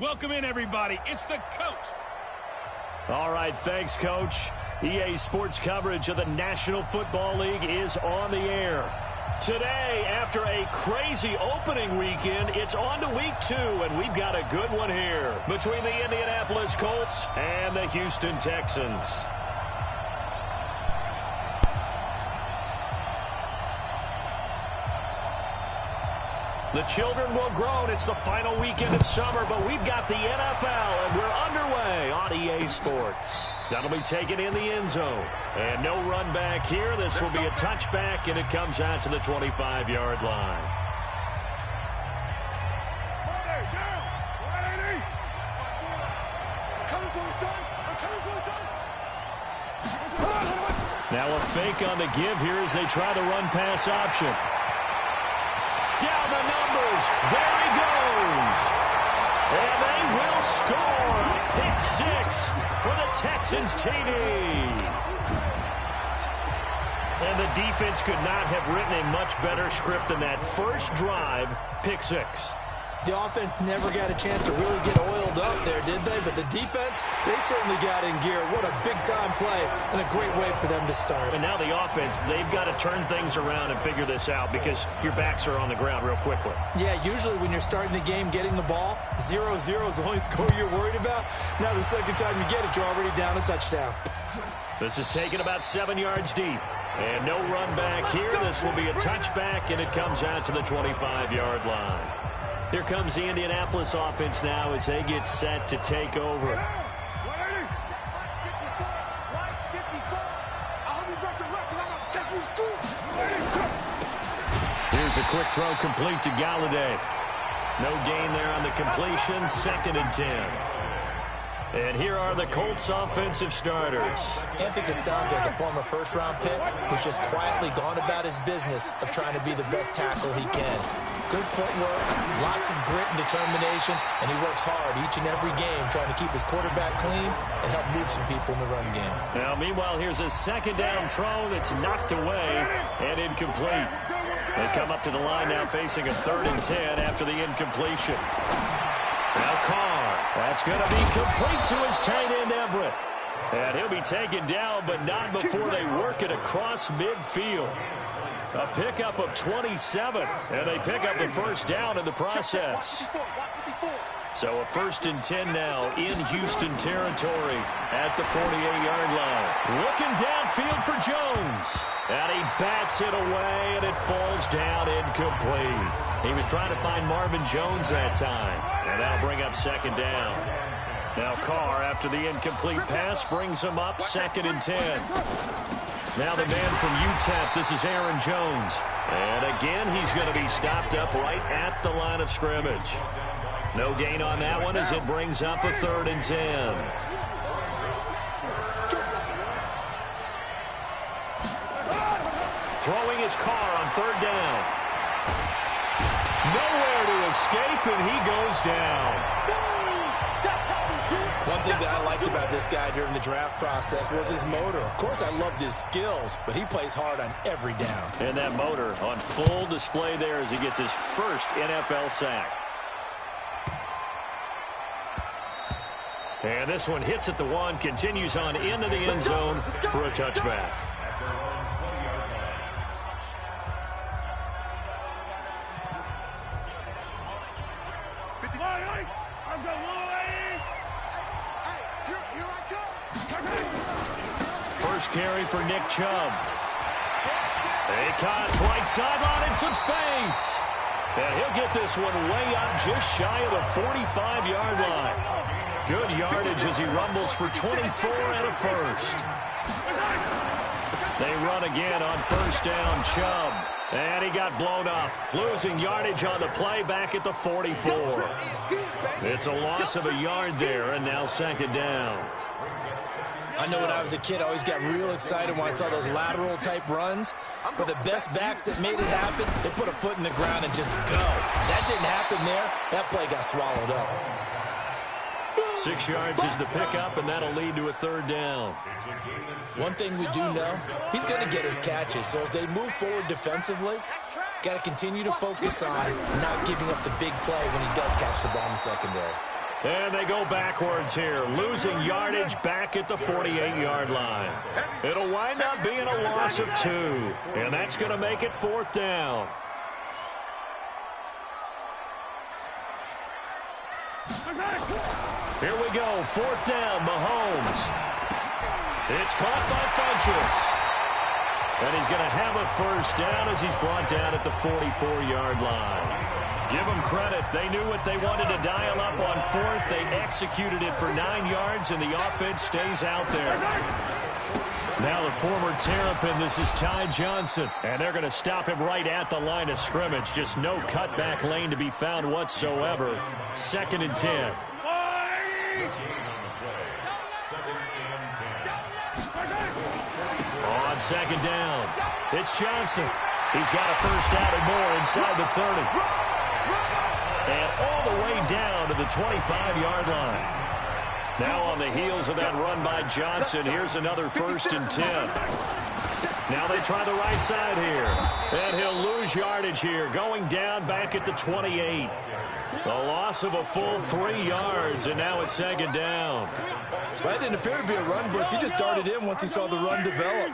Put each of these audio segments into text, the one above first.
Welcome in, everybody. It's the coach. All right, thanks, Coach. EA Sports coverage of the National Football League is on the air. Today, after a crazy opening weekend, it's on to week 2, and we've got a good one here between the Indianapolis Colts and the Houston Texans. The children will grow. It's the final weekend of summer, but we've got the NFL, and we're underway on EA Sports. That'll be taken in the end zone. And no run back here. This will be a touchback, and it comes out to the 25-yard line. Now a fake on the give here as they try the run-pass option. Down the numbers. There he goes. And they will score a pick 6 for the Texans TD. And the defense could not have written a much better script than that first drive, pick 6. The offense never got a chance to really get oiled up there, did they? But the defense, they certainly got in gear. What a big-time play and a great way for them to start. And now the offense, they've got to turn things around and figure this out because your backs are on the ground real quickly. Yeah, usually when you're starting the game, getting the ball, 0-0 is the only score you're worried about. Now the second time you get it, you're already down a touchdown. This is taken about 7 yards deep. And no run back here. This will be a touchback, and it comes out to the 25-yard line. Here comes the Indianapolis offense now as they get set to take over. Here's a quick throw complete to Galladay. No gain there on the completion. 2nd and 10. And here are the Colts offensive starters. Anthony Costanzo is a former first-round pick who's just quietly gone about his business of trying to be the best tackle he can. Good footwork, lots of grit and determination, and he works hard each and every game trying to keep his quarterback clean and help move some people in the run game. Now, meanwhile, here's a 2nd down throw that's knocked away and incomplete. They come up to the line now facing a 3rd and 10 after the incompletion. Now Carr, that's going to be complete to his tight end Everett. And he'll be taken down, but not before they work it across midfield. A pickup of 27, and they pick up the first down in the process. So a 1st and 10 now in Houston territory at the 48-yard line. Looking downfield for Jones. And he bats it away, and it falls down incomplete. He was trying to find Marvin Jones that time, and that'll bring up 2nd down. Now Carr, after the incomplete pass, brings him up 2nd and 10. Now the man from UTEP, this is Aaron Jones. And again, he's going to be stopped up right at the line of scrimmage. No gain on that one as it brings up a 3rd and 10. Throwing his Carr on 3rd down. Nowhere to escape, and he goes down. One thing that I liked about this guy during the draft process was his motor. Of course, I loved his skills, but he plays hard on every down. And that motor on full display there as he gets his first NFL sack. And this one hits at the 1, continues on into the end zone for a touchback. First carry for Nick Chubb. Akon's right sideline in some space. And he'll get this one way up just shy of the 45-yard line. Good yardage as he rumbles for 24 and a first. They run again on 1st down, Chubb. And he got blown up. Losing yardage on the play back at the 44. It's a loss of a yard there, and now 2nd down. I know when I was a kid, I always got real excited when I saw those lateral-type runs. But the best backs that made it happen, they put a foot in the ground and just go. That didn't happen there. That play got swallowed up. 6 yards is the pickup, and that'll lead to a 3rd down. One thing we do know, he's going to get his catches. So as they move forward defensively, got to continue to focus on not giving up the big play when he does catch the ball in the secondary. And they go backwards here, losing yardage back at the 48-yard line. It'll wind up being a loss of 2, and that's going to make it 4th down. Here we go, 4th down, Mahomes. It's caught by Funchess. And he's going to have a 1st down as he's brought down at the 44-yard line. Give them credit. They knew what they wanted to dial up on 4th. They executed it for 9 yards, and the offense stays out there. Now the former Terrapin, this is Ty Johnson. And they're going to stop him right at the line of scrimmage. Just no cutback lane to be found whatsoever. 2nd and 10. On 2nd down, it's Johnson. He's got a 1st down and more inside the 30. And all the way down to the 25-yard line. Now on the heels of that run by Johnson, here's another 1st and 10. Now they try the right side here. And he'll lose yardage here, going down back at the 28. A loss of a full 3 yards, and now it's 2nd down. That didn't appear to be a run blitz. He just darted in once he saw the run develop.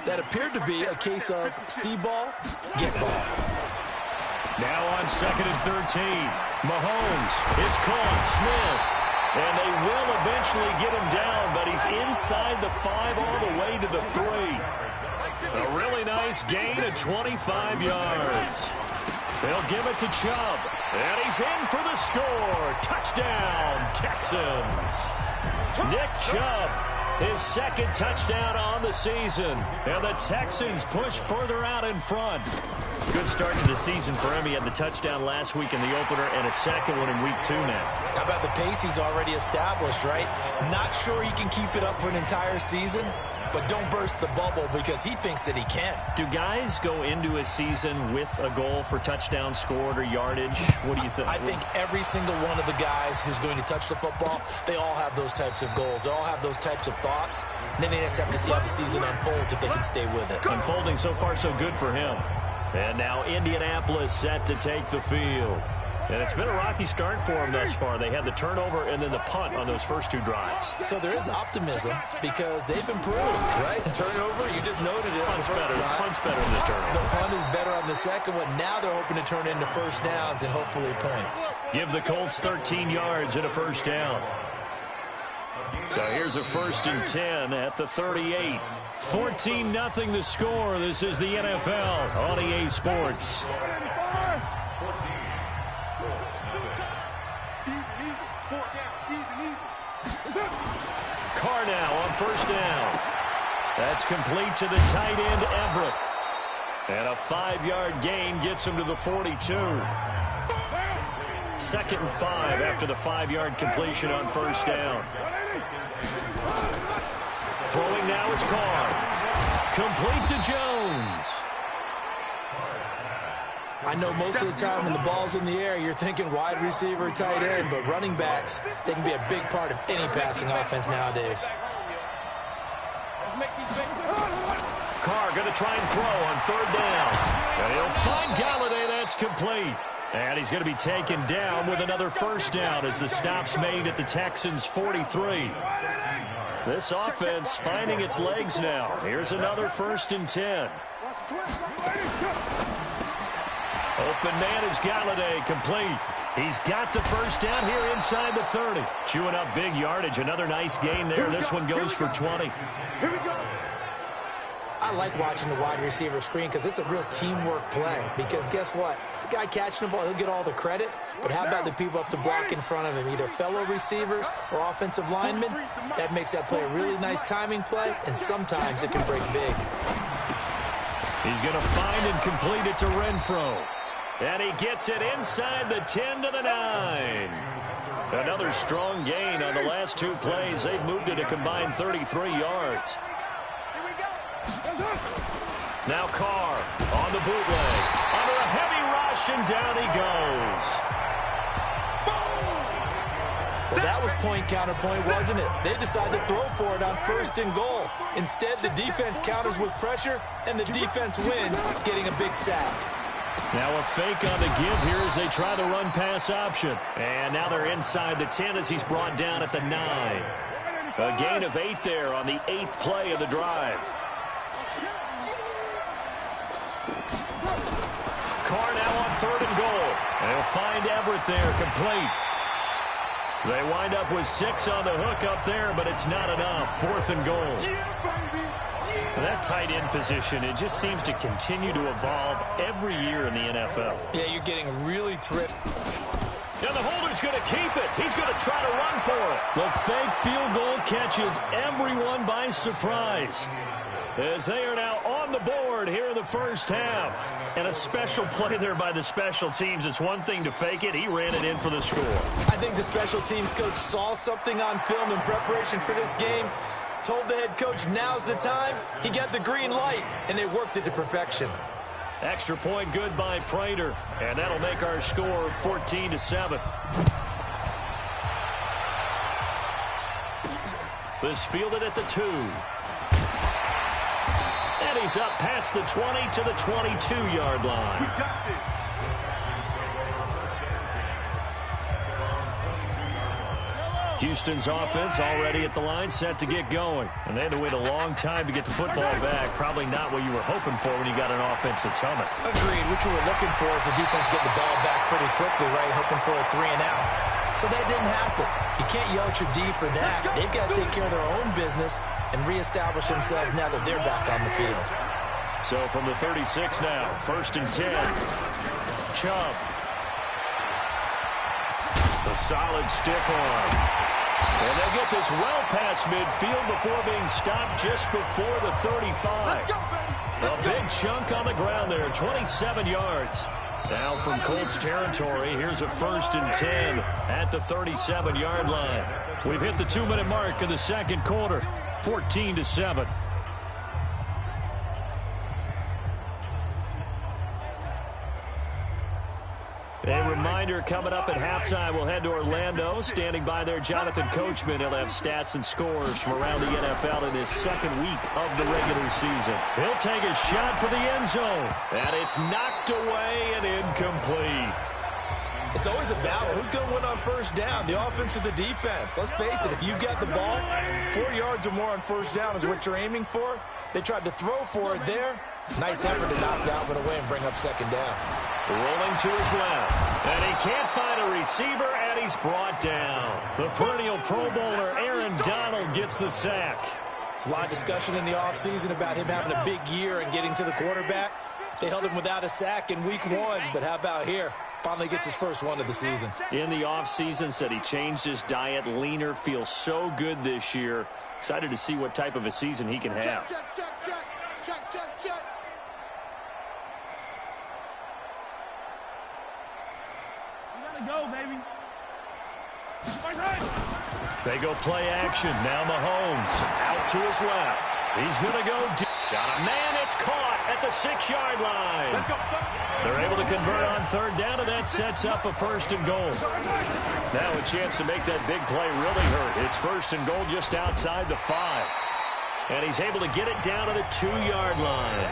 That appeared to be a case of see ball, get ball. Now on 2nd and 13, Mahomes. It's caught, Smith. And they will eventually get him down, but he's inside the 5 all the way to the 3. A really nice gain of 25 yards. They'll give it to Chubb. And he's in for the score. Touchdown, Texans. Nick Chubb, his 2nd touchdown on the season. And the Texans push further out in front. Good start to the season for him. He had the touchdown last week in the opener and a 2nd one in week 2 now. How about the pace he's already established, right? Not sure he can keep it up for an entire season, but don't burst the bubble because he thinks that he can. Do guys go into a season with a goal for touchdown scored or yardage? What do you think? I think every single one of the guys who's going to touch the football, they all have those types of goals. They all have those types of thoughts. And then they just have to see how the season unfolds if they can stay with it. Unfolding so far so good for him. And now Indianapolis set to take the field. And it's been a rocky start for them thus far. They had the turnover and then the punt on those first 2 drives. So there is optimism because they've improved, right? Turnover, you just noted it. Punt's better. Punt's better than the turnover. The punt is better on the 2nd one. Now they're hoping to turn it into 1st downs and hopefully points. Give the Colts 13 yards and a 1st down. So here's a 1st and 10 at the 38. 14-0 the score. This is the NFL on EA Sports. Carr now on 1st down. That's complete to the tight end, Everett. And a 5-yard gain gets him to the 42. 2nd and 5 after the 5-yard completion on 1st down. Throwing now is Carr. Complete to Jones. I know most of the time when the ball's in the air, you're thinking wide receiver, tight end, but running backs, they can be a big part of any passing offense nowadays. Carr going to try and throw on 3rd down. And he'll find Galladay. That's complete. And he's going to be taken down with another 1st down as the stop's made at the Texans' 43. This offense finding its legs now. Here's another 1st and 10. Open man is Galladay, complete. He's got the 1st down here inside the 30. Chewing up big yardage. Another nice gain there. This one goes for 20. I like watching the wide receiver screen because it's a real teamwork play. Because guess what? The guy catching the ball, he'll get all the credit. But how about the people up to block in front of him? Either fellow receivers or offensive linemen. That makes that play a really nice timing play. And sometimes it can break big. He's going to find and complete it to Renfro. And he gets it inside the 10 to the 9. Another strong gain on the last 2 plays. They've moved it a combined 33 yards. Now Carr on the bootleg. Under a heavy rush, and down he goes. Well, that was point counterpoint, wasn't it? They decided to throw for it on 1st and goal. Instead, the defense counters with pressure, and the defense wins, getting a big sack. Now a fake on the give here as they try the run-pass option. And now they're inside the 10 as he's brought down at the 9. A gain of 8 there on the 8th play of the drive. Carr now on 3rd and goal. They'll find Everett there, complete. They wind up with 6 on the hook up there, but it's not enough. 4th and goal. That tight end position, it just seems to continue to evolve every year in the NFL. Yeah, you're getting really tripped. And the holder's going to keep it. He's going to try to run for it. The fake field goal catches everyone by surprise, as they are now on the board here in the first half. And a special play there by the special teams. It's one thing to fake it. He ran it in for the score. I think the special teams coach saw something on film in preparation for this game, told the head coach now's the time. He got the green light, and they worked it to perfection. Extra point good by Prater, and that'll make our score 14-7. This fielded at the 2. And he's up past the 20 to the 22-yard line. Houston's offense already at the line, set to get going. And they had to wait a long time to get the football back. Probably not what you were hoping for when you got an offense that's humming. Agreed. What you were looking for is the defense get the ball back pretty quickly, right? Hoping for a 3 and out. So that didn't happen. You can't yell at your D for that. They've got to take care of their own business and reestablish themselves now that they're back on the field. So from the 36 now, 1st and 10. Chubb. The solid stiff arm. And they get this well past midfield before being stopped just before the 35. A big chunk on the ground there, 27 yards. Now from Colts territory, here's a 1st and 10 at the 37-yard line. We've hit the 2-minute mark of the second quarter, 14-7. A reminder, coming up at halftime, we'll head to Orlando. Standing by there, Jonathan Coachman. He'll have stats and scores from around the NFL in his second week of the regular season. He'll take a shot for the end zone. And it's knocked away and incomplete. It's always a battle. Who's going to win on first down, the offense or the defense? Let's face it, if you've got the ball, 4 yards or more on first down is what you're aiming for. They tried to throw for it there. Nice effort to knock Dalvin away and bring up second down. Rolling to his left. And he can't find a receiver, and he's brought down. The perennial Pro Bowler Aaron Donald gets the sack. There's a lot of discussion in the offseason about him having a big year and getting to the quarterback. They held him without a sack in week 1, but how about here? Finally gets his first one of the season. In the offseason, said he changed his diet, leaner, feels so good this year. Excited to see what type of a season he can have. Check. Go, baby. They go play action. Now Mahomes out to his left. He's going to go deep. Got a man. It's caught at the 6-yard line. They're able to convert on 3rd down, and that sets up a 1st and goal. Now a chance to make that big play really hurt. It's 1st and goal just outside the 5. And he's able to get it down to the 2-yard line.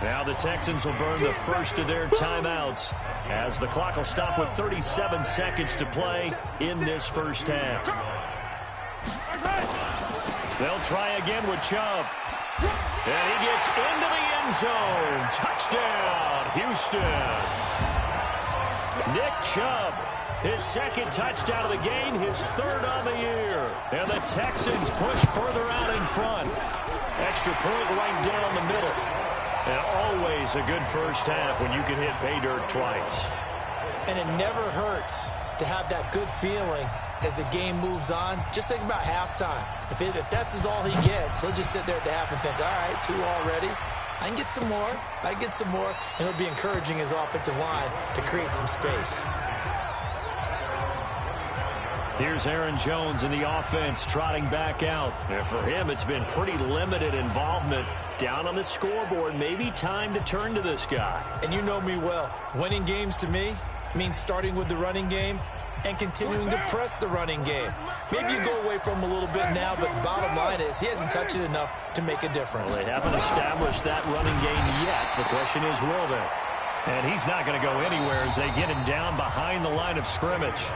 Now the Texans will burn the first of their timeouts as the clock will stop with 37 seconds to play in this first half. They'll try again with Chubb. And he gets into the end zone. Touchdown, Houston. Nick Chubb, his 2nd touchdown of the game, his 3rd on the year. And the Texans push further out in front. Extra point right down the middle. And always a good first half when you can hit pay dirt twice. And it never hurts to have that good feeling as the game moves on. Just think about halftime. If that's all he gets, he'll just sit there at the half and think, all right, 2 already. I can get some more. I can get some more. And he'll be encouraging his offensive line to create some space. Here's Aaron Jones in the offense trotting back out. And for him, it's been pretty limited involvement. Down on the scoreboard, maybe time to turn to this guy. And you know me well. Winning games to me means starting with the running game and continuing to press the running game. Maybe you go away from him a little bit now, but bottom line is he hasn't touched it enough to make a difference. Well, they haven't established that running game yet. The question is, will they? And he's not going to go anywhere as they get him down behind the line of scrimmage.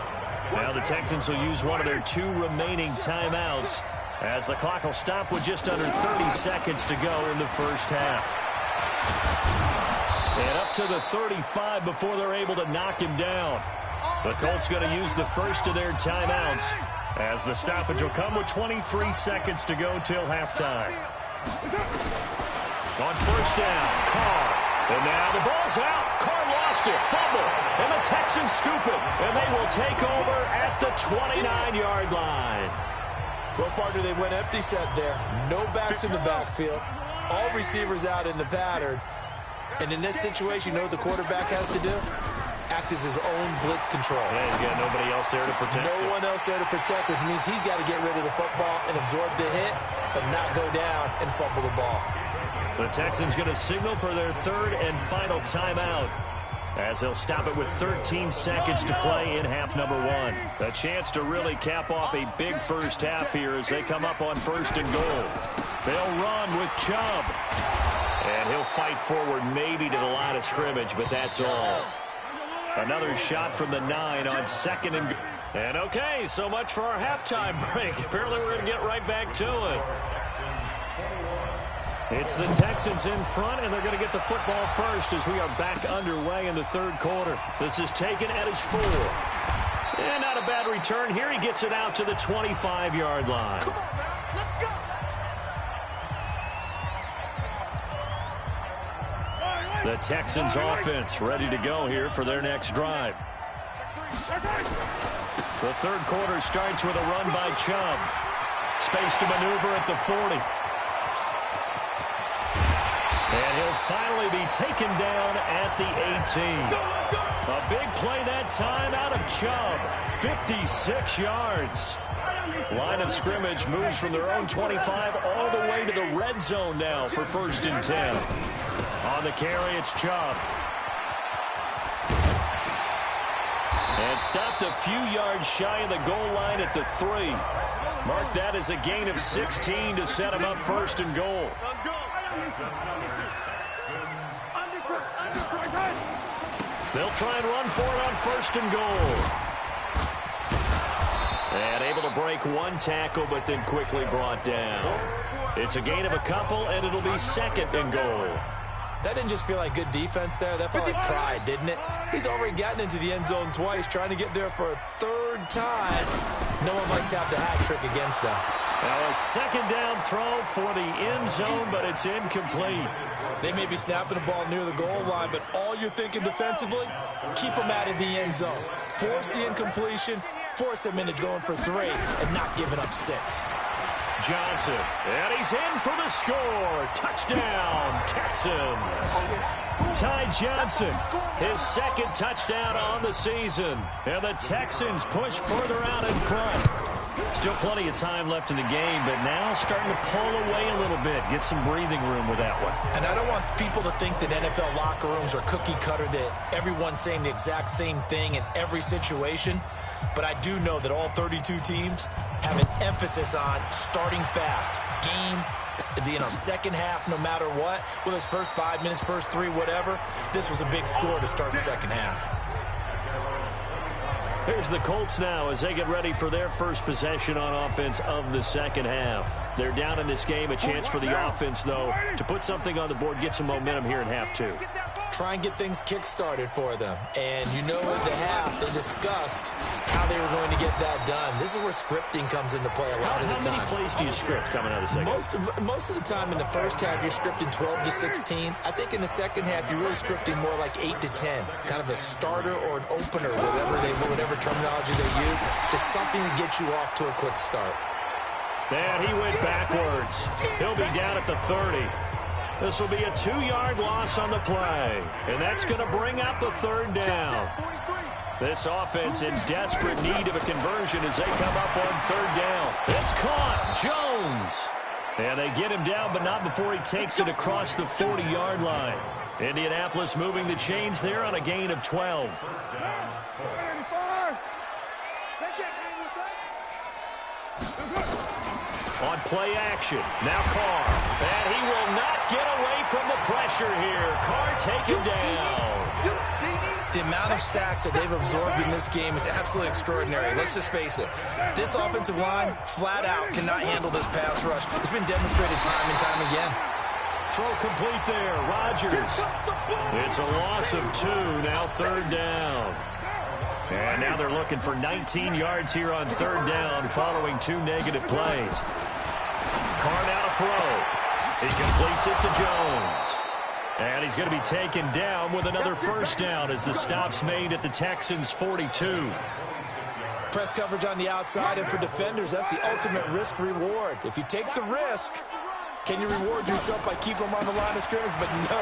Now the Texans will use one of their 2 remaining timeouts as the clock will stop with just under 30 seconds to go in the first half. And up to the 35 before they're able to knock him down. The Colts going to use the first of their timeouts as the stoppage will come with 23 seconds to go till halftime. On first down, Carr. And now the ball's out. Carr lost it. Fumble. And the Texans scoop it. And they will take over at the 29-yard line. Well, partner, they went empty set there. No backs in the backfield. All receivers out in the pattern. And in this situation, you know what the quarterback has to do? Act as his own blitz control. Yeah, he's got nobody else there to protect. No one else there to protect, which means he's got to get rid of the football and absorb the hit, but not go down and fumble the ball. The Texans going to signal for their 3rd and final timeout as they'll stop it with 13 seconds to play in half number 1. A chance to really cap off a big first half here as they come up on 1st and goal. They'll run with Chubb. And he'll fight forward maybe to the line of scrimmage, but that's all. Another shot from the 9 on 2nd and goal. And okay, so much for our halftime break. Apparently we're going to get right back to it. It's the Texans in front, and they're going to get the football first as we are back underway in the 3rd quarter. This is taken at his 4. And not a bad return here. He gets it out to the 25-yard line. Come on, man. Let's go. The Texans offense ready to go here for their next drive. The 3rd quarter starts with a run by Chubb. Space to maneuver at the 40. And he'll finally be taken down at the 18. A big play that time out of Chubb. 56 yards. Line of scrimmage moves from their own 25 all the way to the red zone now for 1st and 10. On the carry, it's Chubb. And stopped a few yards shy of the goal line at the 3. Mark that as a gain of 16 to set him up 1st and goal. They'll try and run for it on 1st and goal. And able to break 1 tackle, but then quickly brought down. It's a gain of a couple, and it'll be 2nd and goal. That didn't just feel like good defense there. That felt like pride, didn't it? He's already gotten into the end zone twice, trying to get there for a 3rd time. No one likes to have the hat trick against them. Now a 2nd down throw for the end zone, but it's incomplete. They may be snapping the ball near the goal line, but all you're thinking defensively, keep them out of the end zone. Force the incompletion, force them into going for 3, and not giving up 6. Johnson, and he's in for the score. Touchdown, Texans. Ty Johnson, his 2nd touchdown on the season. And the Texans push further out in front. Still plenty of time left in the game, but now starting to pull away a little bit. Get some breathing room with that one. And I don't want people to think that NFL locker rooms are cookie cutter, that everyone's saying the exact same thing in every situation. But I do know that all 32 teams have an emphasis on starting fast. Game, second half, no matter what. Whether it's first 5 minutes, first 3, whatever. This was a big score to start the second half. Here's the Colts now as they get ready for their first possession on offense of the second half. They're down in this game. A chance for the offense, though, to put something on the board, get some momentum here in half 2. Try and get things kick-started for them. And you know at the half, they discussed how they were going to get that done. This is where scripting comes into play a lot of the time. How many plays do you script coming out of the second half? Most of the time in the first half, you're scripting 12 to 16. I think in the second half, you're really scripting more like 8 to 10. Kind of a starter or an opener, whatever terminology they use. Just something to get you off to a quick start. And he went backwards. He'll be down at the 30. This will be a 2-yard loss on the play. And that's going to bring out the 3rd down. This offense in desperate need of a conversion as they come up on 3rd down. It's caught. Jones. And they get him down, but not before he takes it across the 40-yard line. Indianapolis moving the chains there on a gain of 12. On play action, now Carr. And he will not get away from the pressure here. Carr take him down. The amount of sacks that they've absorbed in this game is absolutely extraordinary. Let's just face it. This offensive line, flat out, cannot handle this pass rush. It's been demonstrated time and time again. Throw complete there. Rodgers. It's a loss of 2. Now 3rd down. And now they're looking for 19 yards here on 3rd down following 2 negative plays. Carr now to throw. He completes it to Jones. And he's going to be taken down with another 1st down as the stop's made at the Texans' 42. Press coverage on the outside, and for defenders, that's the ultimate risk-reward. If you take the risk, can you reward yourself by keeping them on the line of scrimmage? But no,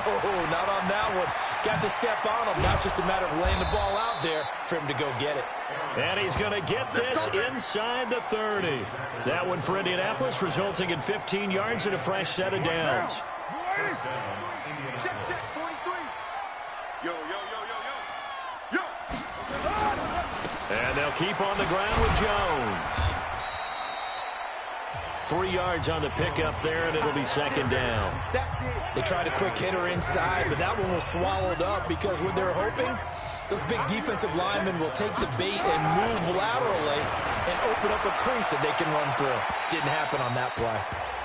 not on that one. Got to step on them, not just a matter of laying the ball out there for him to go get it. And he's going to get this inside the 30. That one for Indianapolis, resulting in 15 yards and a fresh set of downs. Check, 43. Yo. And they'll keep on the ground with Jones. 3 yards on the pickup there, and it'll be 2nd down. They tried a quick hitter inside, but that one was swallowed up because what they're hoping, those big defensive linemen will take the bait and move laterally and open up a crease that they can run through. Didn't happen on that play.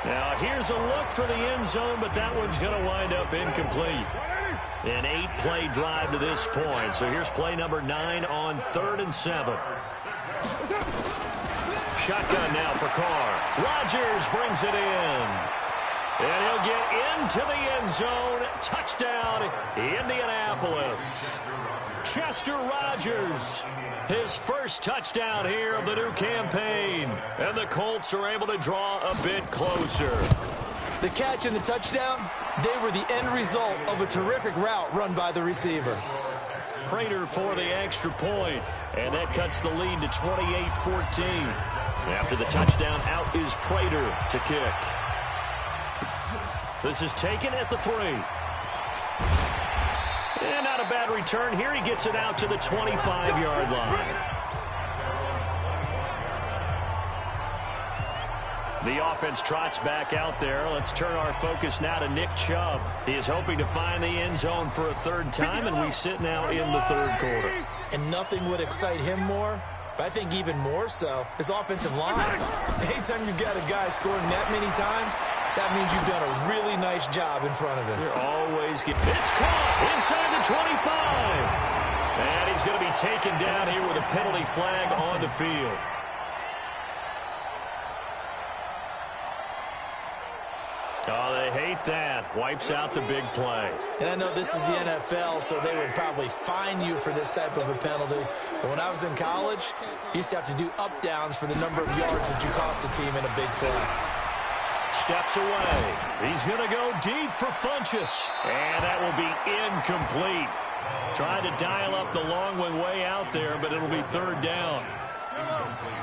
Now, here's a look for the end zone, but that one's going to wind up incomplete. An 8-play drive to this point. So here's play number 9 on 3rd and 7. Shotgun now for Carr. Rodgers brings it in. And he'll get into the end zone. Touchdown, Indianapolis. Chester Rogers, his first touchdown here of the new campaign. And the Colts are able to draw a bit closer. The catch and the touchdown, they were the end result of a terrific route run by the receiver. Prater for the extra point, and that cuts the lead to 28-14. After the touchdown, out is Prater to kick. This is taken at the 3. And not a bad return here. He gets it out to the 25-yard line. The offense trots back out there. Let's turn our focus now to Nick Chubb. He is hoping to find the end zone for a 3rd time, and we sit now in the 3rd quarter. And nothing would excite him more, but I think even more so, his offensive line. Anytime you've got a guy scoring that many times, that means you've done a really nice job in front of him. You're always getting... It's caught inside the 25. And he's going to be taken down here with a penalty flag on the field. Oh, they hate that. Wipes out the big play. And I know this is the NFL, so they would probably fine you for this type of a penalty. But when I was in college, you used to have to do up-downs for the number of yards that you cost a team in a big play. Steps away. He's going to go deep for Funchess. And that will be incomplete. Trying to dial up the long one way out there, but it'll be 3rd down.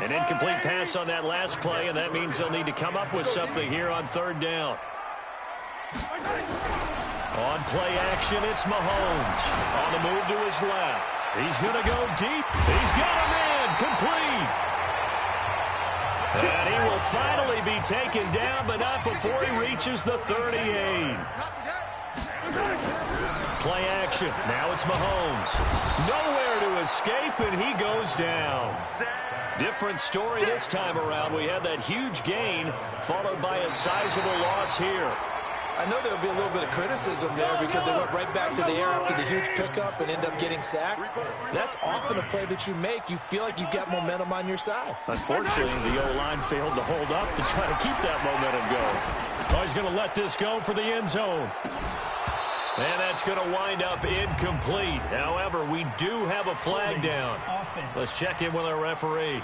An incomplete pass on that last play, and that means they'll need to come up with something here on 3rd down. On play action, it's Mahomes. On the move to his left. He's going to go deep. He's got him in. Complete. And he will finally be taken down, but not before he reaches the 38. Play action. Now it's Mahomes. Nowhere to escape, and he goes down. Different story this time around. We had that huge gain, followed by a sizable loss here. I know there will be a little bit of criticism there because they went right back to the air after the huge pickup and end up getting sacked. That's often a play that you make. You feel like you've got momentum on your side. Unfortunately, the O-line failed to hold up to try to keep that momentum going. Oh, he's going to let this go for the end zone. And that's going to wind up incomplete. However, we do have a flag down. Let's check in with our referee.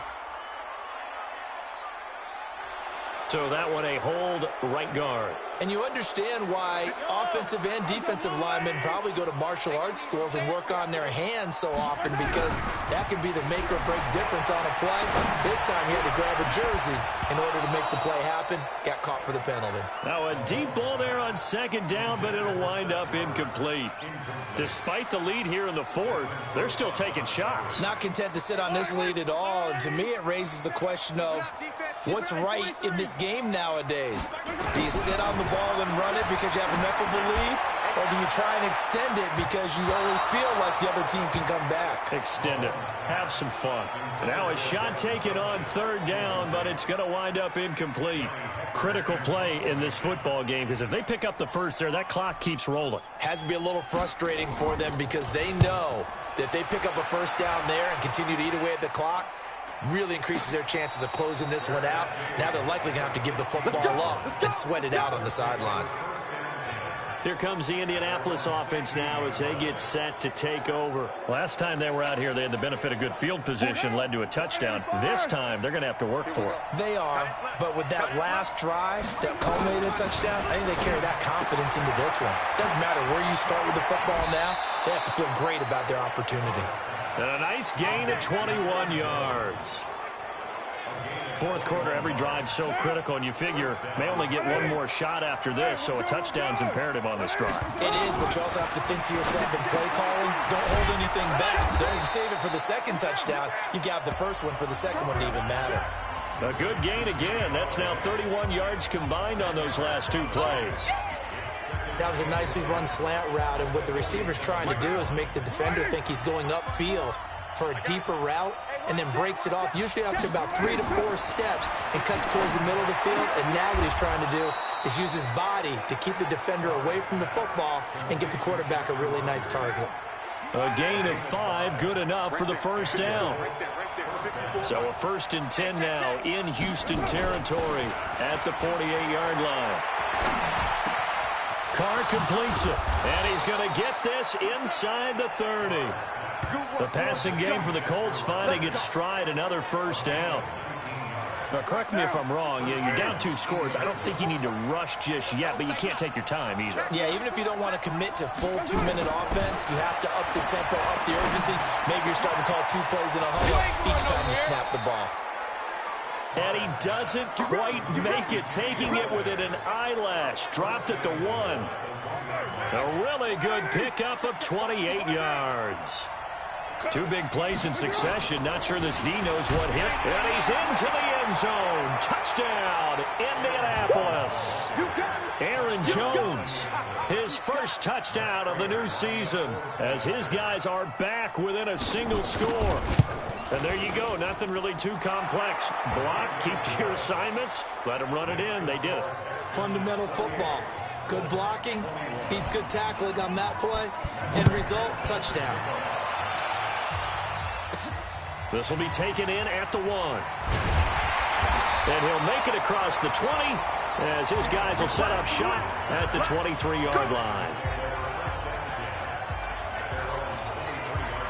So that one a hold right guard. And you understand why offensive and defensive linemen probably go to martial arts schools and work on their hands so often, because that can be the make or break difference on a play. This time he had to grab a jersey in order to make the play happen. Got caught for the penalty. Now a deep ball there on 2nd down, but it'll wind up incomplete. Despite the lead here in the 4th, they're still taking shots. Not content to sit on this lead at all. And to me, it raises the question of what's right in this game nowadays. Do you sit on the ball and run it because you have enough of a lead? Or do you try and extend it because you always feel like the other team can come back? Extend it. Have some fun. Now a shot taken on third down, but it's going to wind up incomplete. Critical play in this football game, because if they pick up the first there, that clock keeps rolling. Has to be a little frustrating for them because they know that if they pick up a first down there and continue to eat away at the clock, really increases their chances of closing this one out. Now they're likely going to have to give the football up and sweat it out on the sideline. Here comes the Indianapolis offense now as they get set to take over. Last time they were out here, they had the benefit of good field position, led to a touchdown. This time, they're going to have to work for it. They are, but with that last drive that culminated a touchdown, I think they carry that confidence into this one. Doesn't matter where you start with the football now, they have to feel great about their opportunity. And a nice gain of 21 yards. Fourth quarter, every drive so critical, and you figure may only get one more shot after this, so a touchdown's imperative on this drive. It is, but you also have to think to yourself in play calling, don't hold anything back. Don't save it for the second touchdown. You got the first one for the second one to even matter. A good gain again. That's now 31 yards combined on those last two plays. That was a nicely run slant route, and what the receiver's trying to do is make the defender think he's going upfield for a deeper route, and then breaks it off, usually up to about 3 to 4 steps, and cuts towards the middle of the field. And now what he's trying to do is use his body to keep the defender away from the football and give the quarterback a really nice target. A gain of 5, good enough for the first down. So a 1st and 10 now in Houston territory at the 48-yard line. Carr completes it, and he's going to get this inside the 30. The passing game for the Colts finding its stride, another first down. Now, correct me if I'm wrong. You're down 2 scores. I don't think you need to rush just yet, but you can't take your time either. Yeah, even if you don't want to commit to full 2-minute offense, you have to up the tempo, up the urgency. Maybe you're starting to call 2 plays in a huddle each time you snap the ball. And he doesn't quite make it, taking it within an eyelash. Dropped at the 1. A really good pickup of 28 yards. 2 big plays in succession. Not sure this D knows what hit. And he's into the end zone. Touchdown, Indianapolis. Aaron Jones, his first touchdown of the new season, as his guys are back within a single score. And there you go. Nothing really too complex. Block, keep to your assignments, let them run it in. They did it. Fundamental football. Good blocking, beats good tackling on that play. End result, touchdown. This will be taken in at the 1. And he'll make it across the 20 as his guys will set up shop at the 23-yard line.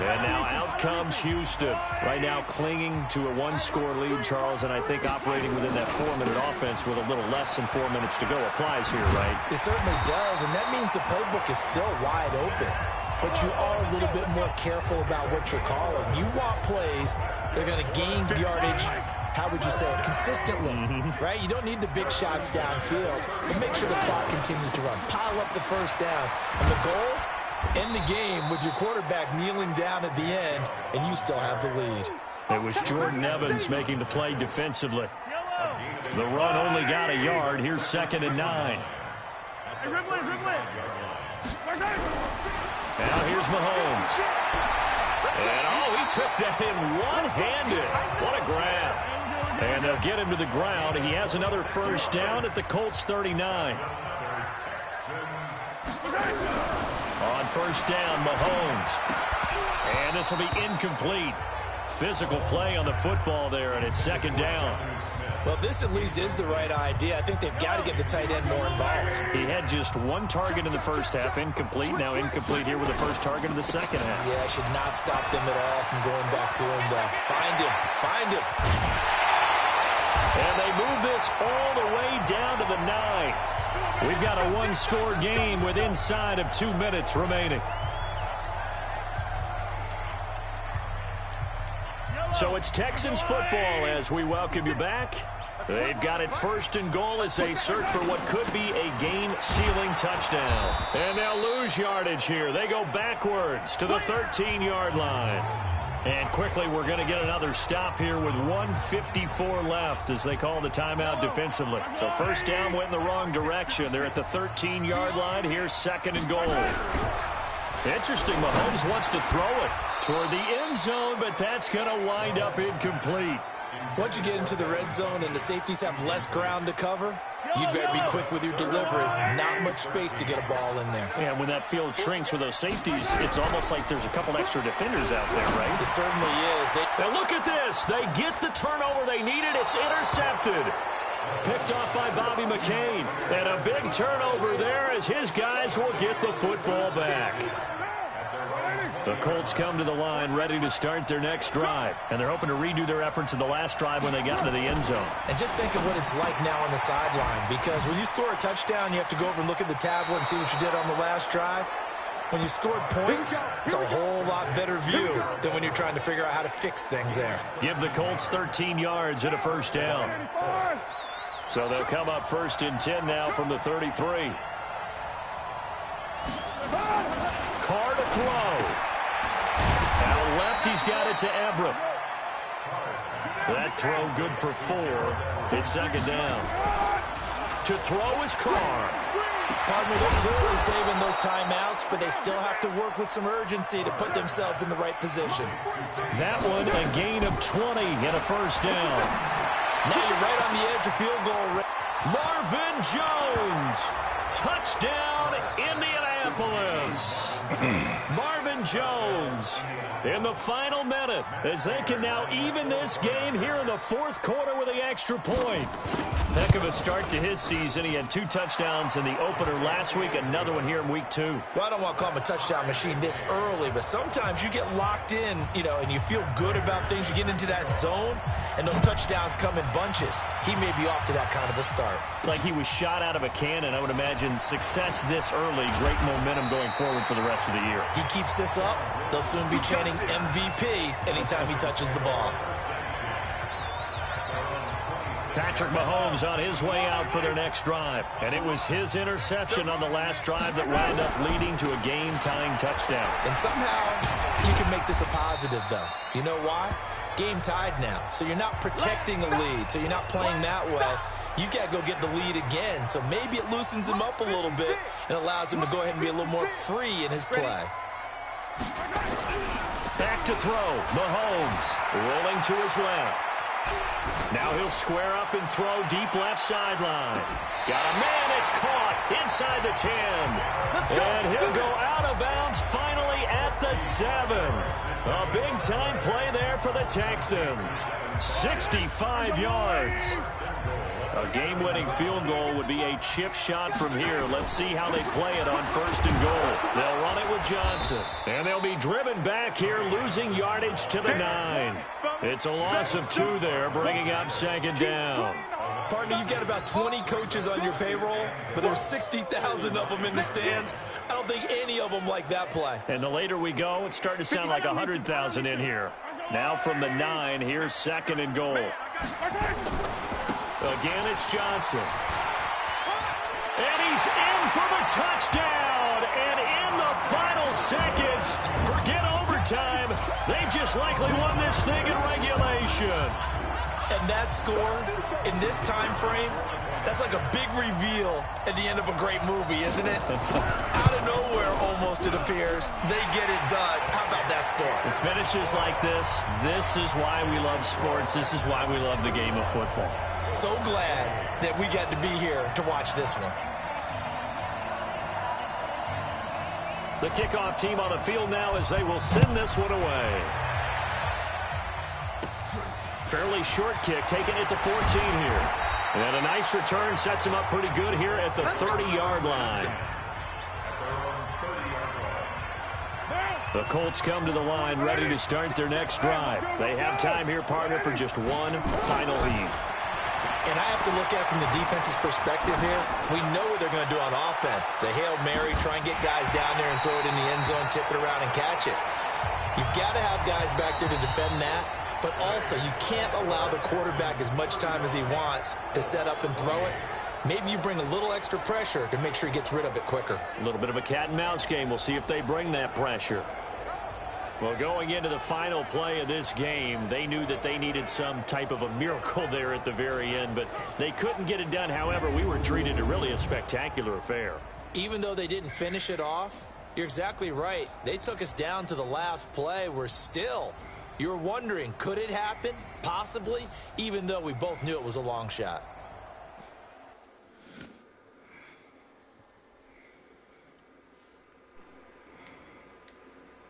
And now out comes Houston. Right now clinging to a 1-score lead, Charles, and I think operating within that 4-minute offense with a little less than 4 minutes to go applies here, right? It certainly does, and that means the playbook is still wide open. But you are a little bit more careful about what you're calling. You want plays that are going to gain yardage, how would you say it, consistently, right? You don't need the big shots downfield, but make sure the clock continues to run. Pile up the first downs. And the goal, end the game with your quarterback kneeling down at the end, and you still have the lead. It was Jordan Evans making the play defensively. The run only got a yard. Here's 2nd and 9. Now here's Mahomes. And, he took that in one-handed. What a grab. And they'll get him to the ground. He has another first down at the Colts 39. On first down, Mahomes. And this will be incomplete. Physical play on the football there, and it's 2nd down. Well, this at least is the right idea. I think they've got to get the tight end more involved. He had just 1 target in the first half, incomplete. Now incomplete here with the first target of the second half. Yeah, should not stop them at all from going back to him. Find him. And they move this all the way down to the 9. We've got a 1-score game with inside of 2 minutes remaining. So it's Texans football as we welcome you back. They've got it 1st and goal as they search for what could be a game-sealing touchdown. And they'll lose yardage here. They go backwards to the 13-yard line. And quickly, we're going to get another stop here with 1:54 left as they call the timeout defensively. So first down went in the wrong direction. They're at the 13-yard line. Here's second and goal. Interesting, Mahomes wants to throw it toward the end zone, but that's going to wind up incomplete. Once you get into the red zone and the safeties have less ground to cover, you'd better be quick with your delivery. Not much space to get a ball in there. And when that field shrinks with those safeties, it's almost like there's a couple extra defenders out there, right? It certainly is. Now look at this. They get the turnover they needed. It's intercepted. Picked off by Bobby McCain. And a big turnover there as his guys will get the football back. The Colts come to the line ready to start their next drive. And they're hoping to redo their efforts in the last drive when they got into the end zone. And just think of what it's like now on the sideline. Because when you score a touchdown, you have to go over and look at the tablet and see what you did on the last drive. When you scored points, it's a whole lot better view than when you're trying to figure out how to fix things there. Give the Colts 13 yards and a first down. So they'll come up first and 10 now from the 33. Carr to throw. Out left, he's got it to Everett. That throw good for 4. It's second down. To throw is Carr. Partner, they're clearly saving those timeouts, but they still have to work with some urgency to put themselves in the right position. That one, a gain of 20 and a first down. Now you're right on the edge of field goal. Marvin Jones. Touchdown, Indianapolis. Marvin Jones in the final minute as they can now even this game here in the fourth quarter with the extra point. Heck of a start to his season. He had 2 touchdowns in the opener last week, another one here in week 2. Well, I don't want to call him a touchdown machine this early, but sometimes you get locked in, and you feel good about things. You get into that zone, and those touchdowns come in bunches. He may be off to that kind of a start. Like he was shot out of a cannon. I would imagine success this early, great momentum going forward for the rest of the year. He keeps this up, they'll soon be chanting MVP anytime he touches the ball. Patrick Mahomes on his way out for their next drive. And it was his interception on the last drive that wound up leading to a game-tying touchdown. And somehow you can make this a positive, though. You know why? Game tied now. So you're not protecting a lead. So you're not playing that way. You got to go get the lead again. So maybe it loosens him up a little bit and allows him to go ahead and be a little more free in his play. Back to throw. Mahomes rolling to his left. Now he'll square up and throw deep left sideline. Got a man, it's caught inside the 10. And he'll go out of bounds finally at the 7. A big-time play there for the Texans. 65 yards. A game-winning field goal would be a chip shot from here. Let's see how they play it on first and goal. They'll run it with Johnson. And they'll be driven back here, losing yardage to the 9. It's a loss of 2 there, bringing up second down. Partner, you've got about 20 coaches on your payroll, but there's 60,000 of them in the stands. I don't think any of them like that play. And the later we go, it's starting to sound like 100,000 in here. Now from the 9, here's second and goal. Again, it's Johnson. And he's in for the touchdown. And in the final seconds, forget overtime. They just likely won this thing in regulation. And that score in this time frame, that's like a big reveal at the end of a great movie, isn't it? Out of nowhere, almost, it appears. They get it done. How about that score? It finishes like this. This is why we love sports. This is why we love the game of football. So glad that we got to be here to watch this one. The kickoff team on the field now as they will send this one away. Fairly short kick, taking it to 14 here. And a nice return sets him up pretty good here at the 30-yard line. The Colts come to the line ready to start their next drive. They have time here, partner, for just one final heave. And I have to look at it from the defense's perspective here. We know what they're going to do on offense. The Hail Mary, try and get guys down there and throw it in the end zone, tip it around and catch it. You've got to have guys back there to defend that. But also, you can't allow the quarterback as much time as he wants to set up and throw it. Maybe you bring a little extra pressure to make sure he gets rid of it quicker. A little bit of a cat and mouse game. We'll see if they bring that pressure. Well, going into the final play of this game, they knew that they needed some type of a miracle there at the very end, but they couldn't get it done. However, we were treated to really a spectacular affair. Even though they didn't finish it off, you're exactly right. They took us down to the last play. You're wondering, could it happen? Possibly, even though we both knew it was a long shot.